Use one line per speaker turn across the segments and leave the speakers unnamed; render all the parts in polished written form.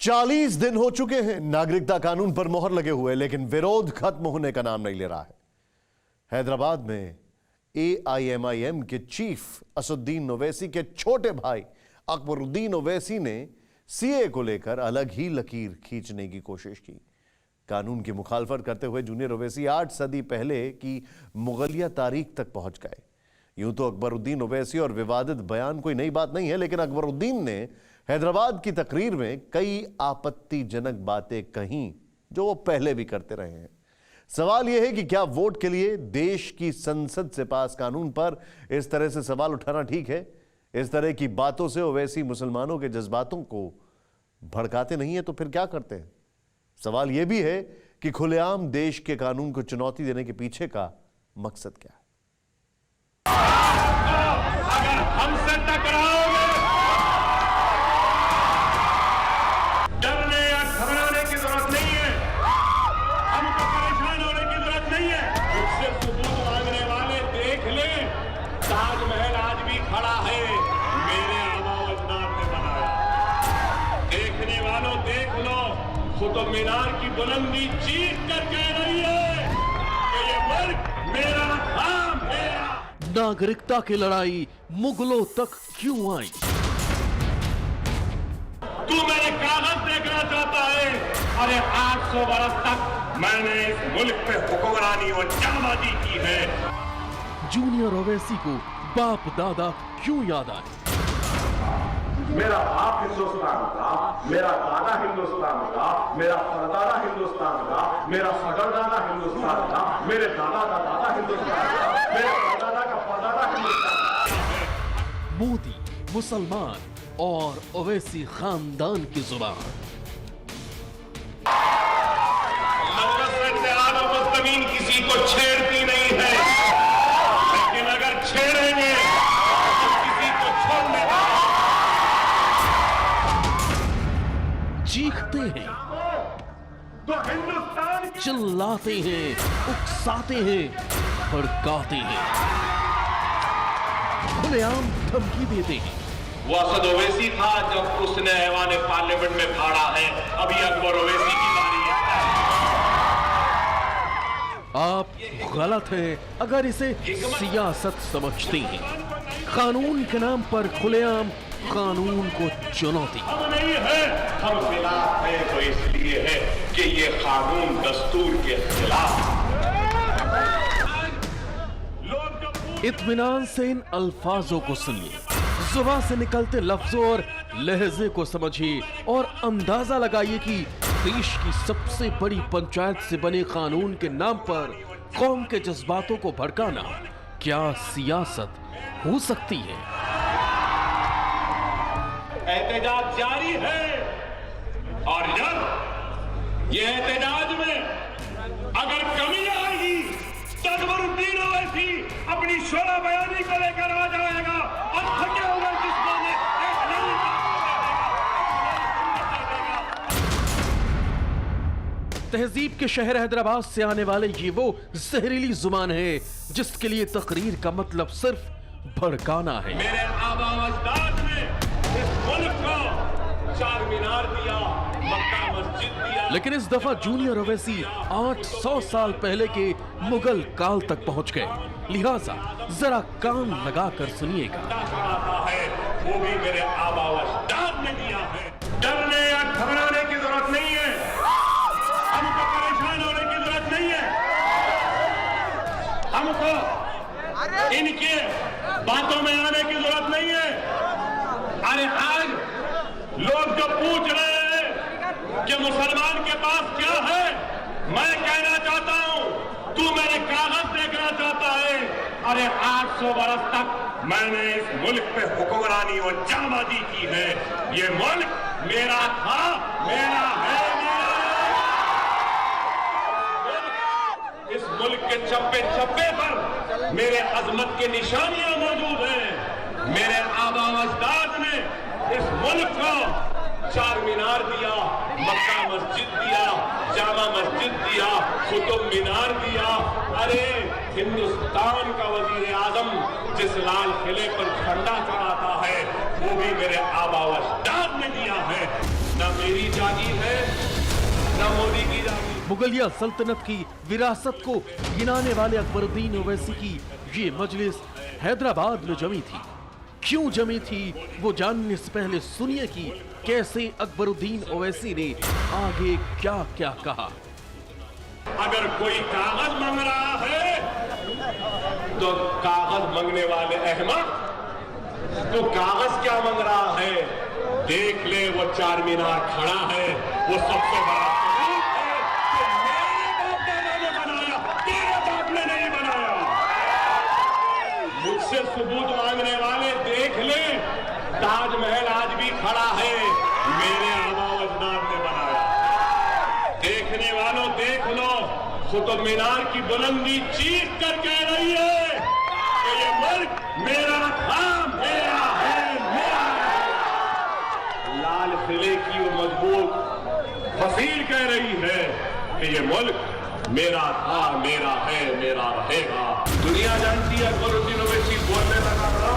40 दिन हो चुके हैं नागरिकता कानून पर मोहर लगे हुए, लेकिन विरोध खत्म होने का नाम नहीं ले रहा है। हैदराबाद में AIMIM के चीफ असदुद्दीन ओवैसी के छोटे भाई अकबरुद्दीन ओवैसी ने CA को लेकर अलग ही लकीर खींचने की कोशिश की। कानून की मुखालफत करते हुए जूनियर ओवैसी 8 सदी पहले की मुगलिया तारीख तक पहुंच गए। यूं तो अकबरुद्दीन ओवैसी और विवादित बयान कोई नई बात नहीं है, लेकिन अकबरुद्दीन ने हैदराबाद की तकरीर में कई आपत्तिजनक बातें कहीं जो वो पहले भी करते रहे हैं। सवाल यह है कि क्या वोट के लिए देश की संसद से पास कानून पर इस तरह से सवाल उठाना ठीक है? इस तरह की बातों से ओवैसी मुसलमानों के जज्बातों को भड़काते नहीं है तो फिर क्या करते हैं? सवाल यह भी है कि खुलेआम देश के कानून को चुनौती देने के पीछे का मकसद क्या है?
अगर हमसे टकराओगे, डरने या घबराने की जरूरत नहीं है, हमको परेशान होने की जरूरत नहीं है। मुझसे सबूत मांगने वाले देख लें, ताजमहल आज भी खड़ा है, मेरे आबा अजदाद ने बनाया। देखने वालों देख लो, कुतुब मीनार की बुलंदी चीख कर कह रही है कि ये मुल्क मेरा था, मेरा।
नागरिकता की लड़ाई मुगलों तक क्यों आई?
तू मेरे कागज देखना चाहता है? अरे 800 बरस तक मैंने इस मुल्क पे हुक्मरानी और जाबाजी की है।
जूनियर ओवैसी को बाप दादा क्यों याद आए?
मेरा बाप हिंदुस्तान का, मेरा दादा हिंदुस्तान का, मेरा परदादा हिंदुस्तान का, मेरा सगरदादा हिंदुस्तान का, मेरे दादा का दादा हिंदुस्तान का, मेरे परदादा का परदादा हिंदुस्तान का।
मोदी, मुसलमान और ओवैसी खानदान की जुबान।
मदरसे से आला मुस्तमीन किसी को छेड़ती नहीं है, लेकिन अगर छेड़ेंगे तो किसी को छोड़ने का।
चीखते हैं,
तो हिंदुस्तान की
चिल्लाते हैं, उकसाते हैं, भड़काते हैं, खुलेआम धमकी देते हैं।
वो असद ओवैसी था जब उसने ऐवान पार्लियामेंट में फाड़ा है, अभी अकबर ओवैसी की बारी है।
आप गलत हैं अगर इसे सियासत समझते हैं। कानून के नाम पर खुलेआम कानून को चुनौती।
हम नहीं है, हम खिलाफ है तो इसलिए है कि ये कानून दस्तूर के खिलाफ।
इत्मीनान से इन अल्फाजों को सुनिए, जुबान से निकलते लफ्जों और लहजे को समझिए और अंदाजा लगाइए कि देश की सबसे बड़ी पंचायत से बने कानून के नाम पर कौम के जज्बातों को भड़काना क्या सियासत हो सकती है?
एहतजाज जारी है और जब ये एहतजाज में अगर कमी आएगी तो अकबरुद्दीन ओवैसी अपनी शोरा बयानी को लेकर आ जाएगा और थके हुए जिस्मों में एक नई
तहजीब के शहर हैदराबाद से आने वाले ये वो जहरीली जुबान है जिसके लिए तकरीर का मतलब सिर्फ भड़काना है।
मेरे आबा अजदाद ने इस मुल्क को चार मीनार दिया, मक्का मस्जिद दिया,
लेकिन इस दफा जूनियर ओवैसी 800 साल पहले के मुगल काल तक पहुंच गए। लिहाजा जरा कान लगाकर सुनिएगा।
है वो भी मेरे आबा अजदाद ने दिया है। डरने या घबराने की जरूरत नहीं है, हमको परेशान होने की जरूरत नहीं है, हमको इनके बातों में आने की जरूरत नहीं है। अरे आज लोग जो पूछ रहे हैं कि मुसलमान के पास क्या है, मैं कहना चाहता हूं, तू मेरे कागज देखना चाहता है? अरे 800 बरस तक मैंने इस मुल्क पे हुक्मरानी और जाबाजी की है। ये मुल्क मेरा था, मेरा है, मेरा है। इस मुल्क के चप्पे चप्पे पर मेरे अजमत की निशानियां मौजूद हैं। मेरे आबा अजदाद ने इस मुल्क को चार मीनार दिया, मक्का मस्जिद दिया, जामा मस्जिद दिया, कुतुब मीनार दिया। अरे हिंदुस्तान का वजीर आजम जिस लाल किले पर झंडा चढ़ाता है वो भी मेरे आबा अजदाद ने दिया है। न मेरी जागीर है न मोदी की जागीर।
मुगलिया सल्तनत की विरासत को गिनाने वाले अकबरुद्दीन ओवैसी की ये मजलिस हैदराबाद में जमी थी। क्यों जमी थी वो जानने से पहले सुनिए कि कैसे अकबरुद्दीन ओवैसी ने आगे क्या क्या कहा।
अगर कोई कागज मांग रहा है तो कागज मांगने वाले अहमद, तो कागज क्या मांग रहा है? देख ले वो चार मीनार खड़ा है, वो सबसे बड़ा सबूत है कि मेरे बाप दादा ने बनाया, तेरे बाप ने नहीं बनाया। मुझसे सबूत मांगने वाले देख ले, ताजमहल आज भी खड़ा है, मेरे आबा अजदाद ने बनाया। देखने वालों देख लो, कुतुब मीनार की बुलंदी चीख कर कह रही है कि ये मुल्क मेरा था, मेरा है, मेरा है। लाल किले की वो मजबूत फसील कह रही है कि ये मुल्क मेरा था, मेरा है, मेरा रहेगा। दुनिया जानती है अकबरुद्दीन ओवैसी बोलने लगा था।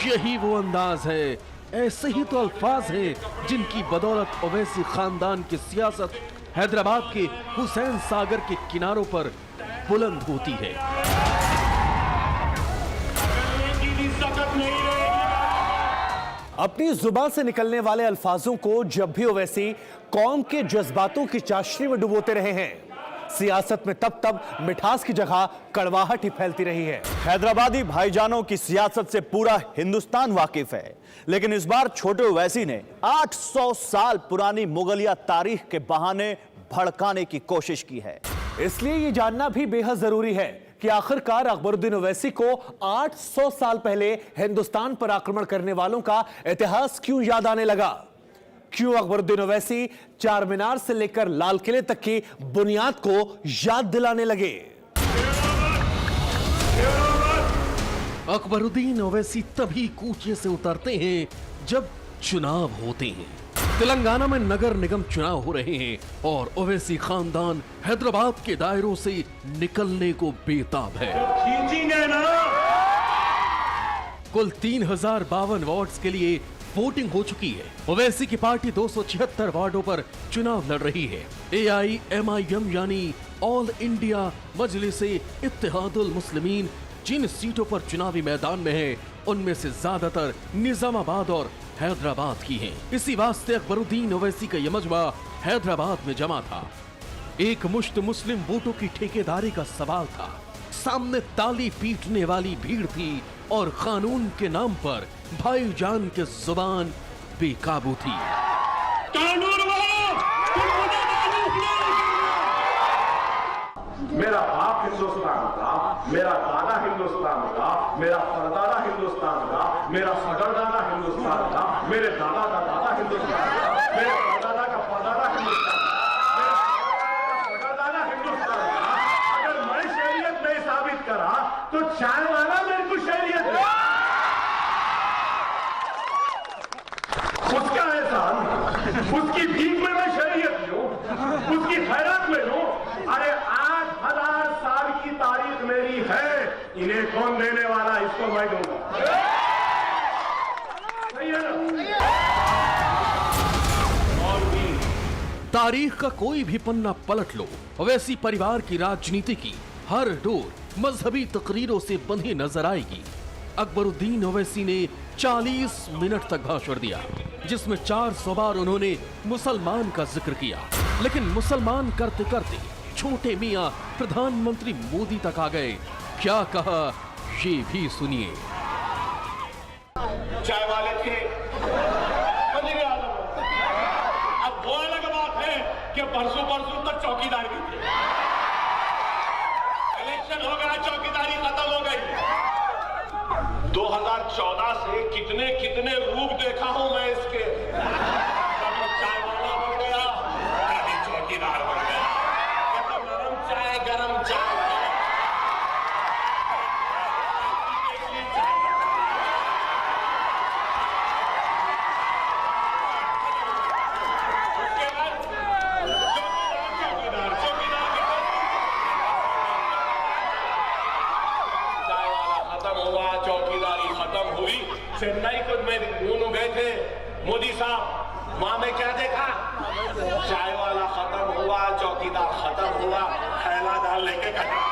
यही वो अंदाज है, ऐसे ही तो अल्फाज हैं जिनकी बदौलत ओवैसी खानदान की सियासत हैदराबाद के हुसैन सागर के किनारों पर बुलंद होती है।
अपनी जुबान से निकलने वाले अल्फाजों को जब भी ओवैसी कौम के जज्बातों की चाशनी में डुबोते रहे हैं, सियासत में तब मिठास की जगह कड़वाहट ही फैलती रही है।
हैदराबादी भाईजानों की सियासत से पूरा हिंदुस्तान वाकिफ है, लेकिन इस बार छोटे ओवैसी ने 800 साल पुरानी मुगलिया तारीख के बहाने भड़काने की कोशिश की है।
इसलिए यह जानना भी बेहद जरूरी है कि आखिरकार अकबरुद्दीन ओवैसी को 800 साल पहले हिंदुस्तान पर आक्रमण करने वालों का इतिहास क्यों याद आने लगा। क्यों अकबरुद्दीन ओवैसी चार मीनार से लेकर लाल किले तक की बुनियाद को याद दिलाने लगे।
अकबरुद्दीन ओवैसी तभी कूचे से उतरते हैं जब चुनाव होते हैं। तेलंगाना में नगर निगम चुनाव हो रहे हैं और ओवैसी खानदान हैदराबाद के दायरों से निकलने को बेताब है।
खींचेंगे ना।
कुल 3052 वार्ड्स के लिए वोटिंग हो चुकी है। ओवैसी की पार्टी 276 वार्डों पर चुनाव लड़ रही है। AIMIM यानी ऑल इंडिया मजलिसे इत्तेहादुल मुस्लिमीन जिन सीटों पर चुनावी मैदान में है, उनमें से ज्यादातर निजामाबाद और हैदराबाद की हैं। इसी वास्ते अकबरुद्दीन ओवैसी का यह मजमा हैदराबाद में जमा था। एक मुश्त मुस्लिम वोटों की ठेकेदारी का सवाल था, सामने ताली पीटने वाली भीड़ थी और कानून के नाम पर भाईजान के जुबान बेकाबू थी।
कानून
मेरा बाप हिंदुस्तान का, मेरा दादा हिंदुस्तान का, मेरा परदादा हिंदुस्तान का, मेरा सगरदादा हिंदुस्तान का, मेरे दादा का दादा हिंदुस्तान का, मेरे परदादा का परदादा हिंदुस्तान का, मेरे सगरदादा हिंदुस्तान का। अगर मैं शरीयत नहीं साबित करा तो चाय वाला मेरे को शरीयत है। उसका एहसान, उसकी भीख में मैं शरीयत लूं, उसकी खैरात में लूं। अरे 8000 साल की तारीख मेरी है, इन्हें कौन देने वाला, इसको मैं दूंगा। सही है ना? और भी
तारीख का कोई भी पन्ना पलट लो, ओवैसी परिवार की राजनीति की हर डोर मजहबी तकरीरों से बंधी नजर आएगी। अकबरुद्दीन ओवैसी ने 40 मिनट तक भाषण दिया, जिसमें 400 बार उन्होंने मुसलमान का जिक्र किया। लेकिन मुसलमान करते करते छोटे मियां प्रधानमंत्री मोदी तक आ गए। क्या कहा ये भी सुनिए।
चाय वाले थे, वज़ीर आज़म। अब वो अलग बात है कि परसों तक चौकीदार भी थे। इलेक्शन हो गया, चौकीदारी खत्म हो गई। 2014 से कितने रूप देखा हूं मैं इसके। कभी चाय वाला बन गया, कभी चौकीदार बन गया, कभी नरम चाय गरम चाय। उसके बाद चौकीदार चाय वाला खत्म हुआ, चौकीदारी खत्म हुई। चेन्नई को मैं दोनों गए थे, मोदी साहब
माँ में क्या देखा? चाय वाला खत्म हुआ, चौकीदार खत्म हुआ, थैला दाल लेके गया।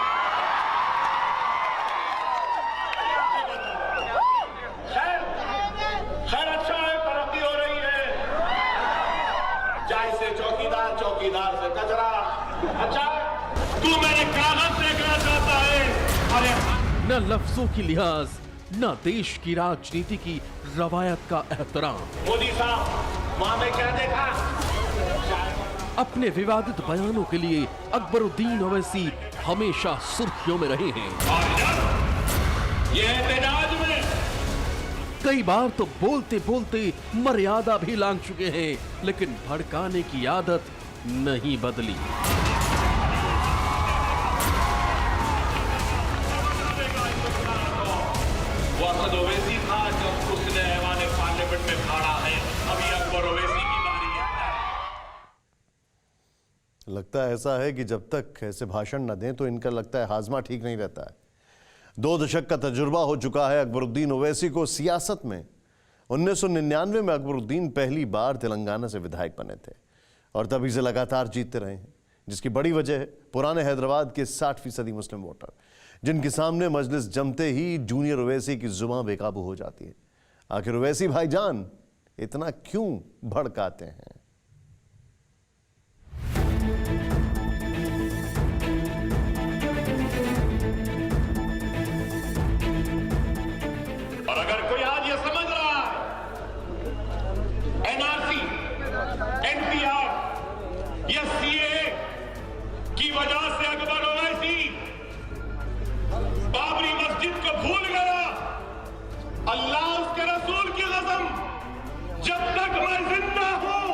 खैर अच्छा है, तरक्की हो रही है। चाय से चौकीदार, चौकीदार से कचरा। अच्छा
तू मेरे कागज देखना चाहता है? अरे
न लफ्जों की लिहाज, न देश की राजनीति की रवायत का एहतराम।
मोदी साहब, माँ में क्या देखा?
अपने विवादित बयानों के लिए अकबरुद्दीन ओवैसी हमेशा सुर्खियों में रहे हैं।
और जब ये एहतजाज में
कई बार तो बोलते बोलते मर्यादा भी लांघ चुके हैं, लेकिन भड़काने की आदत नहीं बदली।
वो असद ओवैसी था जब उसने ऐवान पार्लियामेंट में फाड़ा है। अभी अकबर ओवैसी की बारी है।
लगता है ऐसा है कि जब तक ऐसे भाषण न दें तो इनका लगता है हाजमा ठीक नहीं रहता है। 2 दशक का तजुर्बा हो चुका है अकबरुद्दीन ओवैसी को सियासत में। 1999 में अकबरुद्दीन पहली बार तेलंगाना से विधायक बने थे और तभी से लगातार जीतते रहे हैं, जिसकी बड़ी वजह है पुराने हैदराबाद के 60% मुस्लिम वोटर, जिनके सामने मजलिस जमते ही जूनियर ओवैसी की जुबान बेकाबू हो जाती है। आखिर ओवैसी भाईजान इतना क्यों भड़काते हैं?
और अगर कोई आज ये समझ रहा है एनआरसी, एनपीआर या सीएए की वजह से अकबर ओवैसी बाबरी मस्जिद को भूल गया, अल्लाह उसके रसूल की कसम, जब तक मैं जिंदा हूं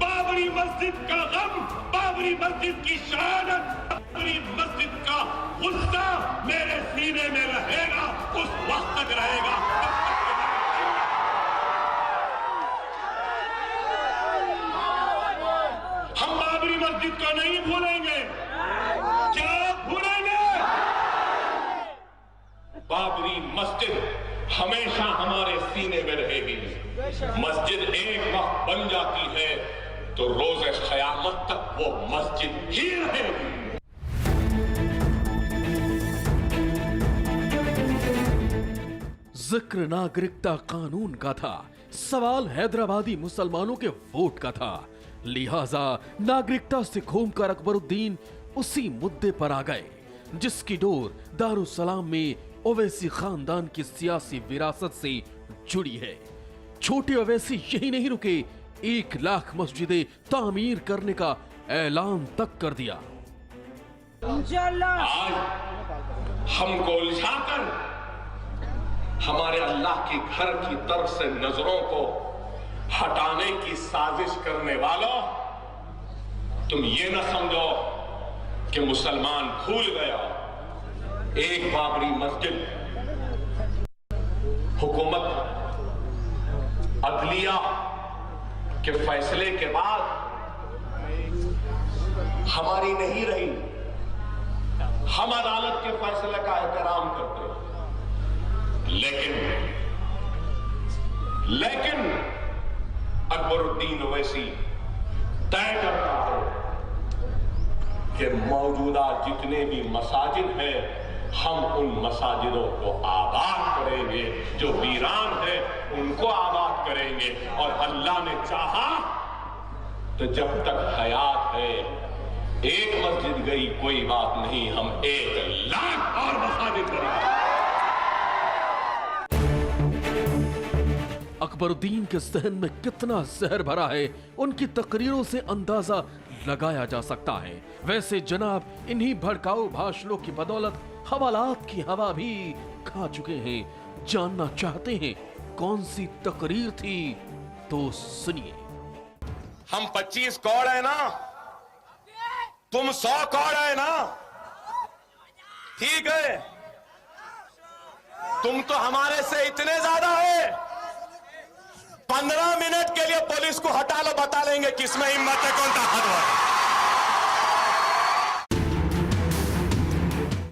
बाबरी मस्जिद का गम, बाबरी मस्जिद की शहादत, बाबरी मस्जिद का गुस्सा मेरे सीने में रहेगा, उस वक्त तक रहेगा। हम बाबरी मस्जिद को नहीं भूलेंगे। क्या भूलेंगे? बाबरी मस्जिद हमेशा हमारे सीने में रहेगी। मस्जिद एक वक्त बन जाती है तो रोज़े क़यामत तक वो मस्जिद ही रहेगी।
जिक्र नागरिकता कानून का था, सवाल हैदराबादी मुसलमानों के वोट का था, लिहाजा नागरिकता से घूमकर अकबरुद्दीन उसी मुद्दे पर आ गए जिसकी डोर दारुसलाम में ओवैसी खानदान की सियासी विरासत से जुड़ी है। छोटे ओवैसी यही नहीं रुके, 1 लाख मस्जिदें तामीर करने का ऐलान तक कर दिया।
आज हमको उलझाकर हमारे अल्लाह के घर की तरफ से नजरों को हटाने की साजिश करने वालों, तुम ये न समझो कि मुसलमान भूल गया। एक बाबरी मस्जिद हुकूमत अदलिया के फैसले के बाद हमारी नहीं रही। हम अदालत के फैसले का एहतराम करते हैं, लेकिन अकबरुद्दीन ओवैसी तय करता है कि मौजूदा जितने भी मसाजिद हैं, हम उन मसाजिदों को आबाद करेंगे, जो वीरान है उनको आबाद करेंगे। और अल्लाह ने चाहा तो जब तक हयात है, एक मस्जिद गई कोई बात नहीं, हम 1 लाख और मसाजिद करेंगे।
अकबरुद्दीन के जहन में कितना जहर भरा है, उनकी तकरीरों से अंदाजा लगाया जा सकता है। वैसे जनाब इन्हीं भड़काऊ भाषणों की बदौलत हवालात की हवा भी खा चुके हैं। जानना चाहते हैं कौन सी तकरीर थी, तो सुनिए।
हम 25 कौड़ है ना, तुम 100 कौड़ है ना, ठीक है। तुम तो हमारे से इतने ज्यादा है, 15 मिनट के लिए पुलिस को हटा लो, बता लेंगे किसमें हिम्मत है, कौन ताकतवर है।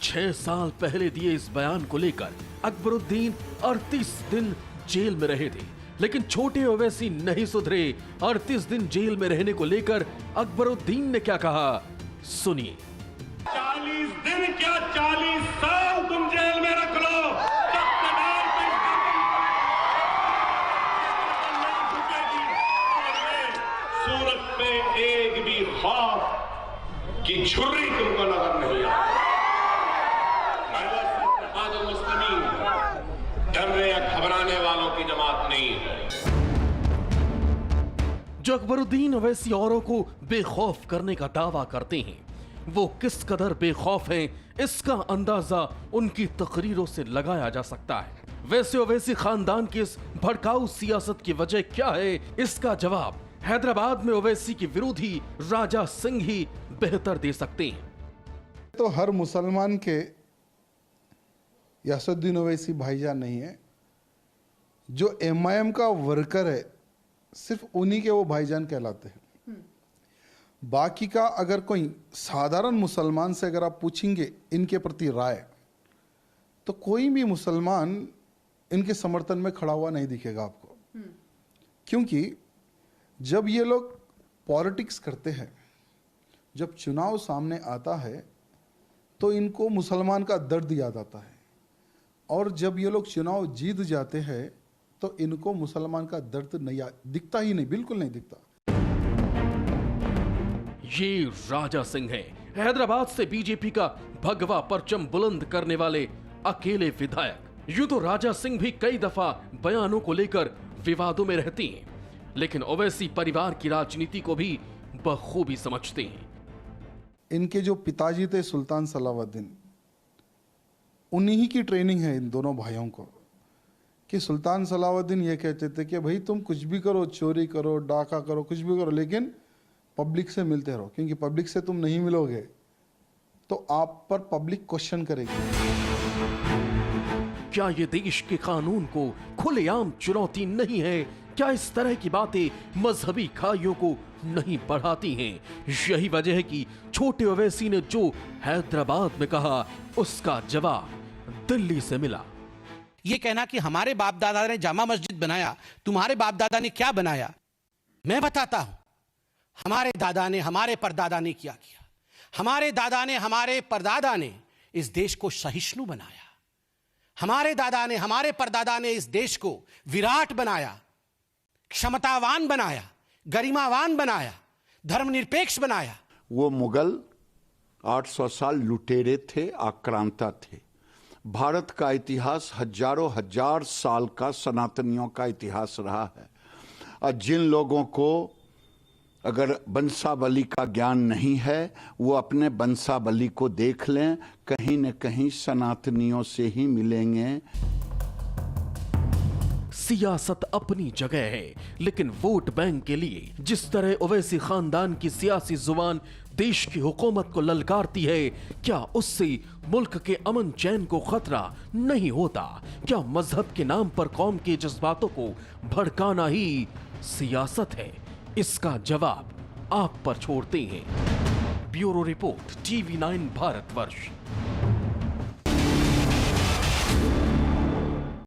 6 साल पहले दिए इस बयान को लेकर अकबरुद्दीन 38 दिन जेल में रहे थे। लेकिन छोटे ओवैसी नहीं सुधरे। 38 दिन जेल में रहने को लेकर अकबरुद्दीन ने क्या कहा, सुनिए।
40 दिन क्या 40 साल तुम जेल में रख लो, तब तक सूरत पे एक भी खौफ की छुरी तुमको नजर नहीं आती। मुस्लिमीन डरने या घबराने वालों की जमात नहीं है।
जो अकबरुद्दीन ओवैसी औरों को बेखौफ करने का दावा करते हैं, वो किस कदर बेखौफ हैं, इसका अंदाजा उनकी तकरीरों से लगाया जा सकता है। वैसे ओवैसी खानदान की इस भड़काऊ सियासत की वजह क्या है, इसका जवाब हैदराबाद में ओवैसी के विरोधी राजा सिंह ही बेहतर दे सकते हैं।
तो हर मुसलमान के यासुद्दीन ओवैसी भाईजान नहीं है। जो एमआईएम का वर्कर है, सिर्फ उन्हीं के वो भाईजान कहलाते हैं। बाकी का अगर कोई साधारण मुसलमान से अगर आप पूछेंगे इनके प्रति राय, तो कोई भी मुसलमान इनके समर्थन में खड़ा हुआ नहीं दिखेगा आपको। क्योंकि जब ये लोग पॉलिटिक्स करते हैं, जब चुनाव सामने आता है, तो इनको मुसलमान का दर्द याद आता है, और जब ये लोग चुनाव जीत जाते हैं तो इनको मुसलमान का दर्द नहीं दिखता ही नहीं, बिल्कुल नहीं दिखता।
ये राजा सिंह है, हैदराबाद से बीजेपी का भगवा परचम बुलंद करने वाले अकेले विधायक। यूं तो राजा सिंह भी कई दफा बयानों को लेकर विवादों में रहते हैं, लेकिन ओवैसी परिवार की राजनीति को भी बखूबी समझते हैं।
इनके जो पिताजी थे सुल्तान सलावुद्दीन, उन्हीं की ट्रेनिंग है इन दोनों भाइयों को, कि सुल्तान सलावुद्दीन ये कहते थे कि भाई तुम कुछ भी करो, चोरी करो, डाका करो, कुछ भी करो, लेकिन पब्लिक से मिलते रहो, क्योंकि पब्लिक से तुम नहीं मिलोगे तो आप पर पब्लिक क्वेश्चन करेगी।
क्या ये देश के कानून को खुलेआम चुनौती नहीं है? क्या इस तरह की बातें मजहबी खाइयों को नहीं बढ़ाती हैं? यही वजह है कि छोटे ओवैसी ने जो हैदराबाद में कहा, उसका जवाब दिल्ली से मिला।
ये कहना कि हमारे बाप दादा ने जामा मस्जिद बनाया, तुम्हारे बाप दादा ने क्या बनाया? मैं बताता हूं, हमारे दादा ने, हमारे परदादा ने क्या किया। हमारे दादा ने, हमारे परदादा ने इस देश को सहिष्णु बनाया। हमारे दादा ने, हमारे परदादा ने इस देश को विराट बनाया, क्षमतावान बनाया, गरिमावान बनाया, धर्मनिरपेक्ष बनाया।
वो मुगल 800 साल लुटेरे थे, आक्रांता थे। भारत का इतिहास हजारों हजार साल का सनातनियों का इतिहास रहा है। और जिन लोगों को अगर बंसावली का ज्ञान नहीं है, वो अपने बंसावली को देख लें, कहीं न कहीं सनातनियों से ही मिलेंगे।
सियासत अपनी जगह है, लेकिन वोट बैंक के लिए जिस तरह ओवैसी खानदान की सियासी जुबान देश की हुकूमत को ललकारती है, क्या उससे मुल्क के अमन चैन को खतरा नहीं होता? क्या मजहब के नाम पर कौम के जज्बातों को भड़काना ही सियासत है? इसका जवाब आप पर छोड़ते हैं। Bureau report, TV9 Bharatvarsh.